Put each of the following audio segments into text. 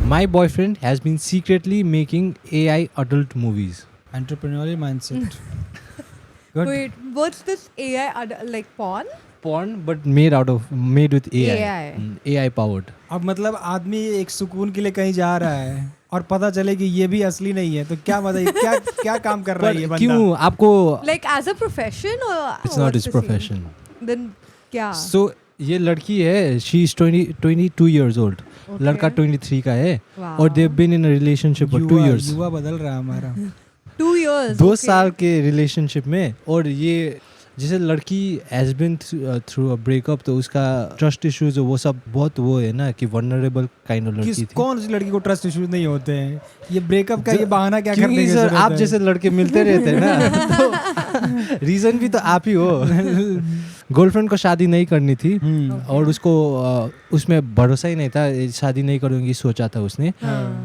My boyfriend has been secretly making AI adult movies. Entrepreneurial mindset. Good. Wait, what's this AI like porn? Porn, but made with AI. AI. AI powered. अब मतलब आदमी एक सुकून के लिए कहीं जा रहा है और पता चले कि ये भी असली नहीं है तो क्या मजा, क्या काम कर रहा है ये बंदा? क्यों आपको? Like as a profession or? It's not what's his the scene? profession. Then क्या? So ये लड़की है, she is 22 years old. Okay. लड़का 23 का है Wow. और they've been in a relationship for 2 years. युवा बदल रहा है हमारा. 2 years. 2 okay. साल के रिलेशनशिप में. और ये जैसे लड़की has been through a breakup, तो उसका ट्रस्ट इश्यूज वो सब बहुत वो है ना कि वल्नरेबल काइंड ऑफ लड़की थी. कौन सी लड़की को ट्रस्ट इश्यूज नहीं होते हैं? ये ब्रेकअप का ये बहाना क्या करने क्योंकि की सर जरूरत आप है? जैसे लड़के मिलते रहते हैं ना, तो रीजन भी तो आप ही हो. गर्लफ्रेंड को शादी नहीं करनी थी और उसको उसमें भरोसा ही नहीं था, शादी नहीं करूंगी सोचा था उसने.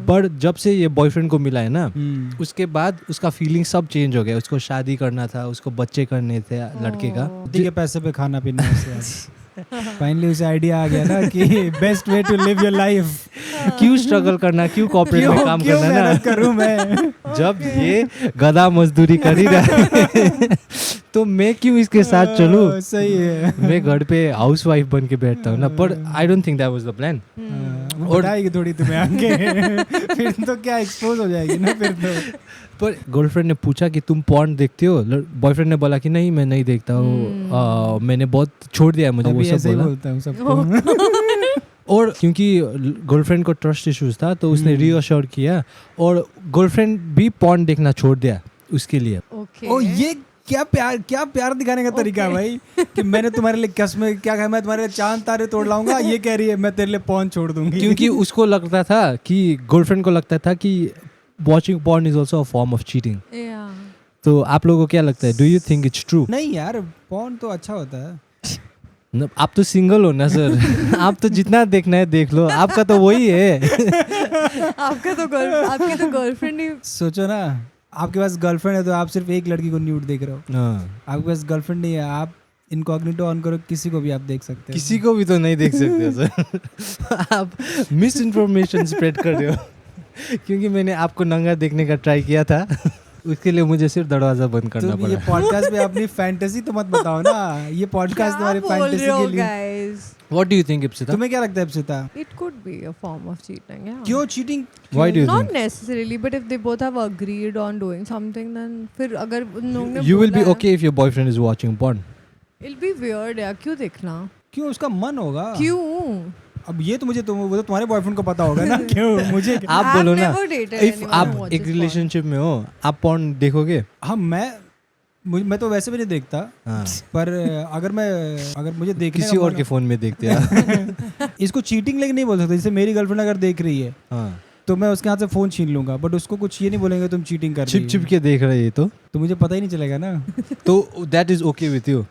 पर जब से ये बॉयफ्रेंड को मिला है ना, उसके बाद उसका फीलिंग सब चेंज हो गया. उसको शादी करना था, उसको बच्चे करने थे लड़के का. के पैसे पे खाना पीना फाइनली उसे आइडिया आ गया ना कि best way to live your life. क्यों स्ट्रगल करना, क्यों कॉर्पोरेट में काम करना ना, करूं मैं जब ये गधा मजदूरी कर ही रहा है तो मैं क्यों इसके साथ चलूं. सही है. मैं घर पे हाउस वाइफ बन के बैठता हूँ ना. पर I don't think that was the plan. और बताएगी थोड़ी तुम्हें आगे फिर तो क्या एक्सपोज हो जाएगी ना फिर तो. पर गर्लफ्रेंड ने पूछा कि तुम पॉर्न देखते हो. बॉयफ्रेंड ने बोला कि नहीं मैं नहीं देखता हूँ, मैंने बहुत छोड़ दिया है, मुझे वो सब बोला. बोलता हूँ सबको. और क्योंकि गर्लफ्रेंड को ट्रस्ट इश्यूज था तो उसने रीअश्योर किया और गर्लफ्रेंड भी पॉर्न देखना छोड़ दिया उसके लिए. Okay. ओ ये क्या प्यार दिखाने का तरीका है भाई कि मैंने तुम्हारे लिए कसम क्या कहा, मैं तुम्हारे लिए चांद तारे तोड़ लाऊंगा. ये कह रही है मैं तेरे लिए पॉर्न छोड़ दूंगी. क्योंकि उसको लगता था कि गर्लफ्रेंड को लगता था कि watching porn is also a form of cheating. Yeah. तो आप लोगों को क्या लगता है, do you think it's true? नहीं यार, पॉर्न तो अच्छा होता है. आप तो सिंगल हो ना सर. आप तो जितना देखना है देख लो, आपका तो वही है. आपकी तो गर्लफ्रेंड ही. सोचो ना, आपके पास गर्लफ्रेंड है तो आप सिर्फ एक लड़की को न्यूड देख रहे हो. आपके पास गर्लफ्रेंड नहीं है, आप इनकॉग्निटो ऑन करो, किसी को भी आप देख सकते हो. किसी को भी तो नहीं देख सकते सर. आप मिस इन्फॉर्मेशन स्प्रेड कर रहे हो. क्योंकि मैंने आपको नंगा देखने का ट्राई किया था, उसके लिए मुझे सिर्फ दरवाजा बंद करना तुम पड़ा. ये पॉडकास्ट पे अपनी फैंटेसी तो मत बताओ ना. ये पॉडकास्ट तुम्हारी फैंटेसी के लिए. guys? What do you think, Ipsita? तुम्हें क्या लगता है Ipsita? It could be a form of cheating. Yeah. क्यों cheating? Why do you Not think? necessarily, but if they both have agreed on doing something, then फिर अगर उन लोगों ने You will be बोला है, okay if your boyfriend is watching porn. It'll be weird यार, क्यों देखना? क्यों उसका मन होगा? क्यों? अब ये तो मुझे वो तो तुम्हारे बॉयफ्रेंड को पता होगा ना. क्यों मुझे? आप I've बोलो ना, never dated if anyone who आप watches एक porn. रिलेशनशिप में हो, आप porn देखोगे? हाँ मैं तो वैसे भी नहीं देखता. हाँ. पर अगर मुझे देखने किसी का और मन के फोन में देखते हैं. हो- इसको चीटिंग लेकिन नहीं बोल सकते. जैसे मेरी गर्लफ्रेंड अगर देख रही है हाँ. तो मैं उसके हाथ से फोन छीन लूंगा, बट उसको कुछ ये नहीं बोलेंगे तुम चीटिंग कर रही छिप छिप के देख रहे हैं तो मुझे पता ही नहीं चलेगा ना. तो that is okay with you.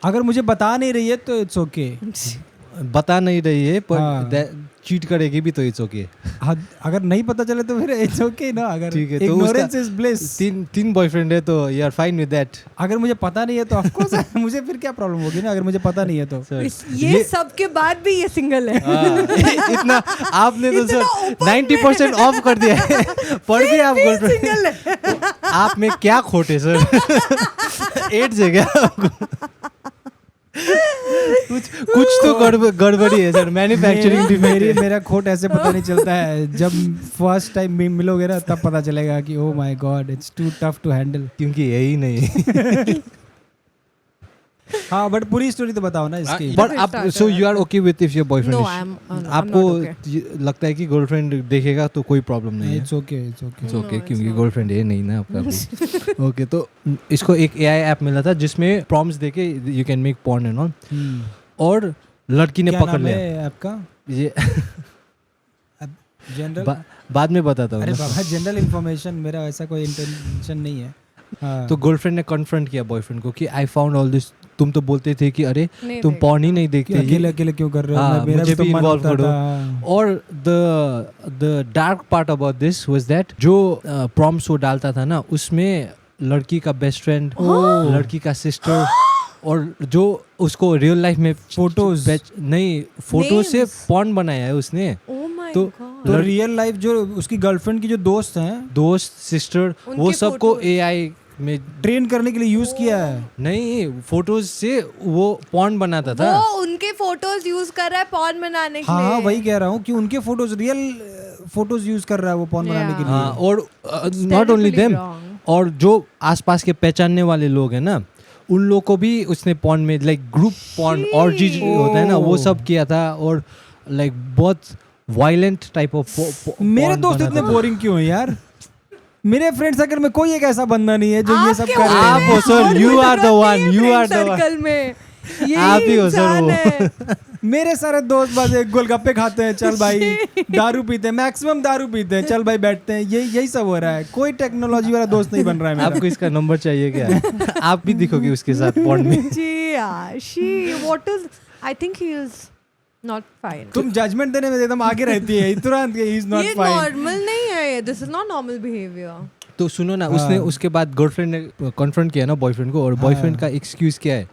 अगर मुझे बता नहीं रही है तो इट्स ओके. बता नहीं रही है पर हाँ. चीट करेगी भी तो इट्स ओके. अगर नहीं पता चले तो फिर इट्स ओके ना. अगर ठीक है, तो इग्नोरेंस इज ब्लिस. तीन बॉयफ्रेंड है तो you are fine with that. अगर मुझे पता नहीं है तो ऑफ कोर्स मुझे फिर क्या प्रॉब्लम होगी ना, अगर मुझे पता नहीं है तो. ये सब के बाद भी ये सिंगल है. इतना आपने तो सर 90% ऑफ कर दिया है. पढ़ के आप गर्लफ्रेंड सिंगल है. आप में क्या खोट है सर? 8 जगह आपको कुछ तो गड़बड़ी है सर. मैन्युफैक्चरिंग मेरा खोट ऐसे पता नहीं चलता है. जब फर्स्ट टाइम मिलोगे ना तब पता चलेगा कि oh my God it's too tough to handle. क्योंकि यही नहीं. हाँ बट पूरी स्टोरी तो बताओ ना इसकी. बट आप so you are okay with if your boyfriend No, इज. I'm आपको not okay. लगता है कि गर्लफ्रेंड देखेगा तो कोई प्रॉब्लम नहीं है? It's okay it's No, okay it's क्योंकि not. गर्लफ्रेंड है नहीं ना आपका. ओके तो इसको एक एआई ऐप मिला था जिसमें प्रॉम्प्ट्स देके you can make porn and all. और लड़की ने पकड़ लिया आपका ये. जनरल. बाद में बताता हूँ अरे ना. बाबा जनरल इन्फॉर्मेशन, मेरा ऐसा कोई इंटेंशन नहीं है. हाँ. तो गर्लफ्रेंड ने कन्फ्रंट किया बॉयफ्रेंड को कि आई फाउंड ऑल दिस. तुम तो बोलते थे कि अरे नहीं तुम देखना. पॉर्न ही नहीं देखते. अकेले अकेले क्यों कर रहे हो? हाँ, मेरा मुझे तो भी मन involve होता करो. था. और the dark part about this was that जो प्रॉम्प्ट्स वो डालता था ना उसमें लड़की का बेस्ट फ्रेंड, लड़की का सिस्टर और जो उसको रियल लाइफ में फोटोज नहीं फोटो से Names. पॉर्न बनाया है उसने. Oh my तो God. तो रियल लाइफ जो उसकी गर्लफ्रेंड की जो दोस्त हैं, दोस्त, सिस्टर, वो उनके सबको photos। एआई में ट्रेन करने के लिए यूज किया है। नहीं, फोटोज से वो पॉर्न बनाता था। वो उनके फोटोज यूज कर रहा है पॉर्न बनाने के हाँ लिए। हाँ, वही कह रहा हूँ कि उनके फोटोज, रियल फोटोज यूज कर रहा है वो पॉर्न बनाने के लिए। हाँ, और It's not only terribly them, wrong. और जो आसपास के पहचानने वाले लोग हैं ना, उन लोग को भी उसने पॉर्न में, लाइक ग्रुप पॉर्न और जी होता है ना, वो सब किया था। और लाइक बहुत वायलेंट टाइप ऑफ मेरे दोस्त इतने बोरिंग क्यों हैं यार? मेरे फ्रेंड सर्कल में कोई एक ऐसा बंदा नहीं है जो ये सब कर रहा आप है। हो sir, you are the one, you are the one. Circle में आप ही हो सर वो। है। मेरे सारे दोस्त बस एक गोलगप्पे खाते हैं, चल भाई, दारू पीते हैं, मैक्सिमम दारू पीते हैं, चल भाई बैठते हैं, यही सब हो रहा है। कोई टेक्नोलॉजी वाला दोस्त नहीं बन रहा है मेरा। आपको इसका नंबर चाहिए क्या? आप भी दिखोगे उसके साथ पॉर्न में। जी यार, she what is I think he is not fine. तुम जजमेंट देने में एकदम आगे रहती है तुरंत, ही इज नॉट ये फाइन। नॉर्मल नहीं है, this is not normal behaviour. तो सुनो ना, उसने उसके बाद गर्लफ्रेंड ने कन्फ्रंट किया ना बॉयफ्रेंड को, और बॉयफ्रेंड का एक्सक्यूज क्या है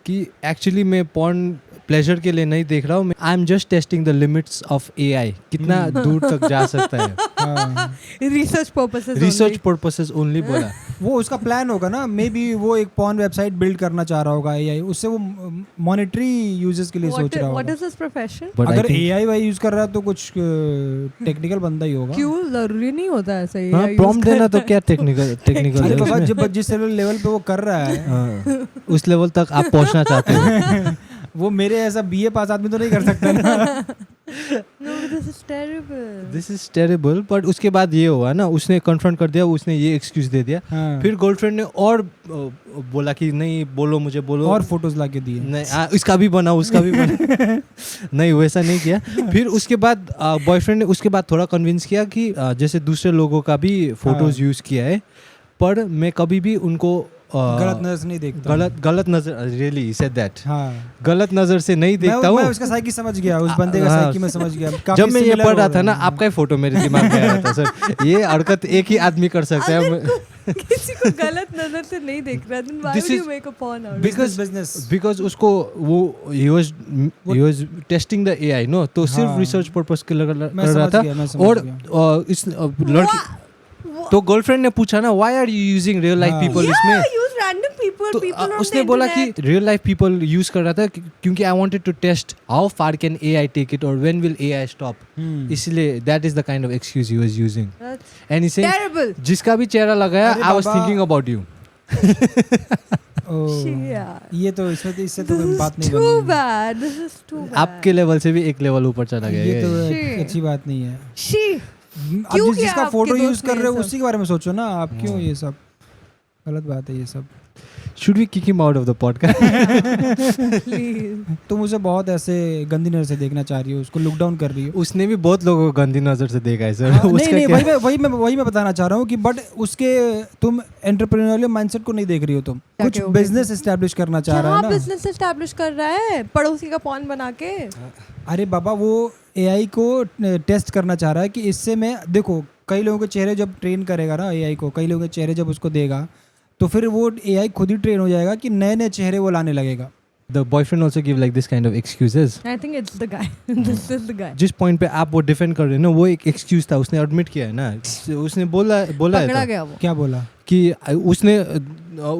कि एक्चुअली मैं पॉर्न प्लेजर के लिए नहीं देख रहा हूँ, I am just testing the limits of AI, कितना दूर तक जा सकता है। Research purposes research purposes only बोला। वो उसका प्लान होगा ना, मे बी वो एक पॉर्न वेबसाइट बिल्ड करना चाह रहा होगा एआई, उससे वो मॉनेटरी यूजेस के लिए सोच रहा व्हाट होगा। Is his profession? But I अगर think- एआई वाई यूज कर रहा है तो कुछ टेक्निकल बंदा ही होगा। क्यों जरूरी नहीं होता ऐसा ही? हाँ, प्रॉम्प्ट देना तो क्या टेक्निकल अरे बाबा, है जब जिस लेवल पे वो कर रहा है, हाँ, उस लेवल तक आप पहुंचना चाहते हो। वो मेरे ऐसा बीए पास आदमी तो नहीं कर सकता ना। No, this is terrible. This is terrible. But उसके बाद ये हुआ ना, उसने कन्फ्रंट कर दिया, उसने ये एक्सक्यूज दे दिया। हाँ। फिर गर्लफ्रेंड ने और बोला कि नहीं बोलो, मुझे बोलो, और फोटोज ला के दिए। नहीं इसका भी बना, उसका भी बना। नहीं, वैसा नहीं किया। फिर उसके बाद बॉयफ्रेंड ने उसके बाद थोड़ा कन्विंस किया कि जैसे दूसरे लोगों का भी फोटोज यूज किया है, पर मैं कभी भी उनको गलत नजर से नहीं देखता। गलत नजर, रियली सेड दैट, हाँ, गलत नजर से नहीं देखता मैं हूँ। उसका साइकी समझ गया, उस बंदे का हाँ। साइकी मैं समझ गया। काफी जब मैं ये similar पढ़ रहा हो था ना, रहा है। आपका ही फोटो मेरे दिमाग में आ रहा था सर। ये हरकत एक ही आदमी कर सकता है। किसी को गलत नजर से नहीं देख रहा, then why This would is- you make a porn out of it? Because business। Because उसको वो he was testing the AI no, तो सिर्फ हाँ। रिसर्च पर्पस के लिए कर मैं रहा समझ था। गया, मैं समझ और गया। इस लड़की तो गर्लफ्रेंड ने पूछा ना, why are you using real life हाँ। पीपल Yeah, इसमें? use random people, तो people on उसने the बोला कि internet. Real life people use कर रहा था क्योंकि I wanted to test how far can AI take it और व्हेन विल एआई स्टॉप, इसलिए that is the kind of excuse he was using. That's and he said terrible. जिसका भी चेहरा लगाया, अरे आई वाज बाबा। Thinking about you. Oh, Yeah. ये तो इससे तो This कोई is बात नहीं too बनी। bad. This is too bad. आपके लेवल से भी एक लेवल ऊपर चला गया ये तो ये। Shit. अच्छी बात नहीं है। She. अब क्यों किया जिसका आपके फोटो यूज दोस्त कर ने रहे हो ये सब? उसी के बारे में सोचो ना, आप क्यों ये सब गलत बात है ये सब। Should we kick him out of the podcast? Please. तुम उसे बहुत ऐसे गंदी नजर से देखना चाह रही हो, उसको लुक डाउन कर रही हो। उसने भी बहुत लोगों को गंदी नजर से देखा है सर। हाँ, नहीं उसका नहीं, क्या- वही मैं बताना चाह रहा हूँ कि बट उसके तुम एंटरप्रेन्योरियल माइंडसेट को नहीं देख रही हो, तुम क्या कुछ क्या हो गया? बिजनेस एस्टेब्लिश करना चाह रहा क्या है ना। बिजनेस एस्टैब्लिश कर रहा है पड़ोसी का पॉन बना के? अरे बाबा, वो एआई को टेस्ट करना चाह रहा है कि इससे मैं, देखो कई लोगों के चेहरे जब ट्रेन करेगा ना एआई को, कई लोगों के चेहरे जब उसको देगा तो फिर वो एआई खुद ही ट्रेन हो जाएगा कि नए नए चेहरे वो लाने लगेगा। The boyfriend also give like this kind of excuses. I think it's the guy. This is the guy. जिस पॉइंट पे आप वो डिफेंड कर रहे हैं ना, वो एक एक्सक्यूज था, उसने एडमिट किया है ना, उसने बोला है पकड़ा तो, गया वो. क्या बोला? कि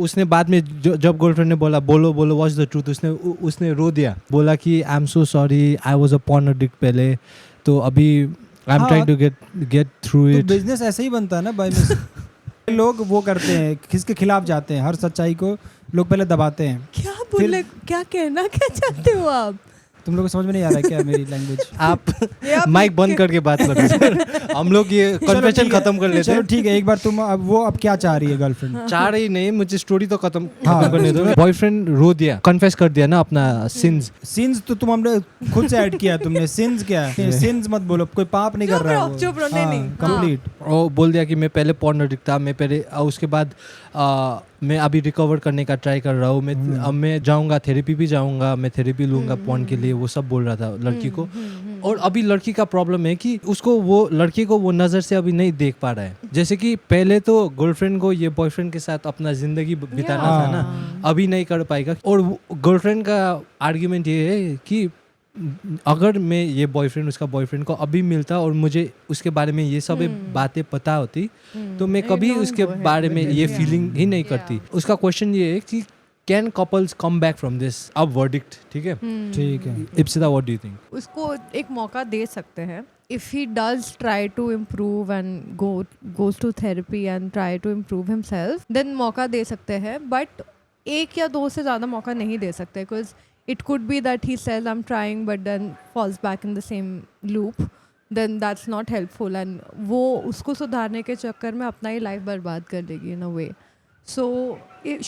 उसने बाद में जब गर्लफ्रेंड ने बोला बोलो व्हाट्स द ट्रूथ, उसने रो दिया, बोला कि I am so sorry, I was a porn addict पहले, तो अभी आई एम हाँ, ट्राइंग टू गेट थ्रू तो इट। बिजनेस ऐसे ही बनता है ना भाई। लोग वो करते हैं, किसके खिलाफ जाते हैं, हर सच्चाई को लोग पहले दबाते हैं। क्या बोले, क्या कहना क्या चाहते हो आप? तुम लोग को समझ में नहीं आ रहा है क्या मेरी लैंग्वेज? आप ये आप माइक बंद करके बात करो सर। हम लोग ये कन्फेशन खत्म कर लेते चलो हैं। ठीक है, एक बार तुम अब क्या चाह रही है गर्लफ्रेंड? चाह रही नहीं, मुझे स्टोरी तो खत्म हाँ। करने दो। बॉयफ्रेंड रो दिया, कन्फेस कर दिया ना अपना सिंस। सिंस तो तुम हमने खुद से ऐड किया तुमने। सिंस क्या है? सिंस मत बोलो, कोई पाप नहीं कर चुप रहा रहो, है वो। चुप रहो, नहीं, नहीं, कंप्लीट। और बोल दिया कि मैं पहले पॉर्न एडिक्ट था, मैं पहले उसके बाद मैं अभी रिकवर करने का ट्राई कर रहा हूँ, अब मैं जाऊँगा, थेरेपी भी जाऊँगा, मैं थेरेपी लूँगा पॉर्न के लिए, वो सब बोल रहा था लड़की को। और अभी लड़की का प्रॉब्लम है कि उसको वो लड़की को वो नज़र से अभी नहीं देख पा रहा है। जैसे कि पहले तो गर्लफ्रेंड को ये बॉयफ्रेंड के साथ अपना ज़िंदगी बिताना था ना, अभी नहीं कर पाएगा। और गर्लफ्रेंड का आर्ग्यूमेंट ये है कि अगर मैं ये बॉयफ्रेंड उसका बॉयफ्रेंड को अभी मिलता और मुझे उसके बारे में ये सब बातें पता होती तो मैं कभी उसके बारे में ये फीलिंग ही नहीं करती. उसका क्वेश्चन ये है कि can couples come back from this. अब वर्डिक्ट ठीक है. ठीक है. Ipsita what do you think? उसको एक मौका दे सकते हैं. If he does try to improve and goes to therapy and try to improve himself, then मौका दे सकते हैं. But एक या दो से ज़्यादा मौका नहीं दे सकते, because it could be that he says I'm trying but then falls back in the same loop. Then that's not helpful and वो उसको सुधारने के चक्कर में अपना ही लाइफ बर्बाद कर देगी in a way. So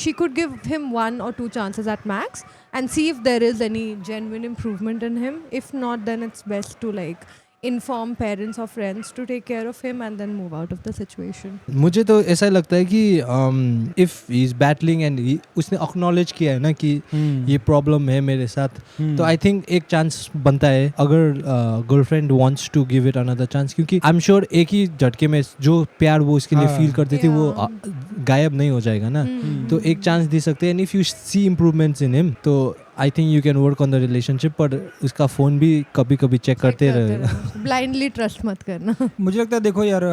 she could give him 1 or 2 chances at max and see if there is any genuine improvement in him. If not, then it's best to like inform parents or friends to take care of him and then move out of the situation. मुझे तो ऐसा लगता है कि if he is battling and उसने acknowledge किया है ना कि ये प्रॉब्लम है मेरे साथ, तो आई थिंक एक चांस बनता है अगर girlfriend wants to give it another chance. क्योंकि आई एम श्योर एक ही झटके में जो प्यार वो उसके लिए फील करती थी वो गायब नहीं हो जाएगा ना. तो एक चांस दे सकते हैं. And if you see improvements in him तो I think you can work on the relationship. पर उसका फ़ोन भी कभी कभी चेक करते रहे. ब्लाइंडली ट्रस्ट मत करना. मुझे लगता है देखो यार,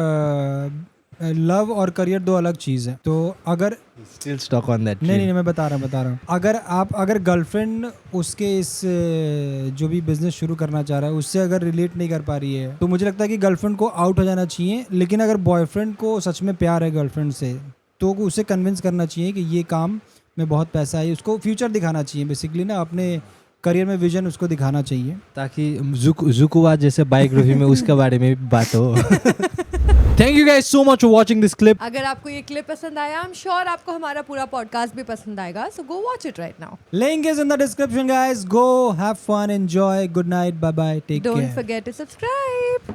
लव और करियर 2 अलग चीज़ है. तो अगर स्टिल स्टक ऑन दैट. नहीं मैं बता रहा हूँ. अगर गर्लफ्रेंड उसके इस जो भी बिजनेस शुरू करना चाह रहा है उससे अगर रिलेट नहीं कर पा रही है तो मुझे लगता है कि गर्लफ्रेंड को आउट हो जाना चाहिए. लेकिन अगर बॉयफ्रेंड को सच में प्यार है गर्लफ्रेंड से तो उसे कन्विंस करना चाहिए कि ये काम में बहुत पैसा है. उसको फ्यूचर दिखाना चाहिए बेसिकली ना, अपने करियर में विजन उसको दिखाना चाहिए ताकि जुकुवा जैसे बायोग्राफी में उसके बारे में भी बात हो. Thank you guys so much for watching this clip. अगर आपको ये क्लिप पसंद आया, आई एम श्योर आपको हमारा पूरा पॉडकास्ट भी पसंद आएगा. So go watch it right now. Link is in the description guys. Go have fun, enjoy, good night, bye bye, take care. Don't forget to subscribe.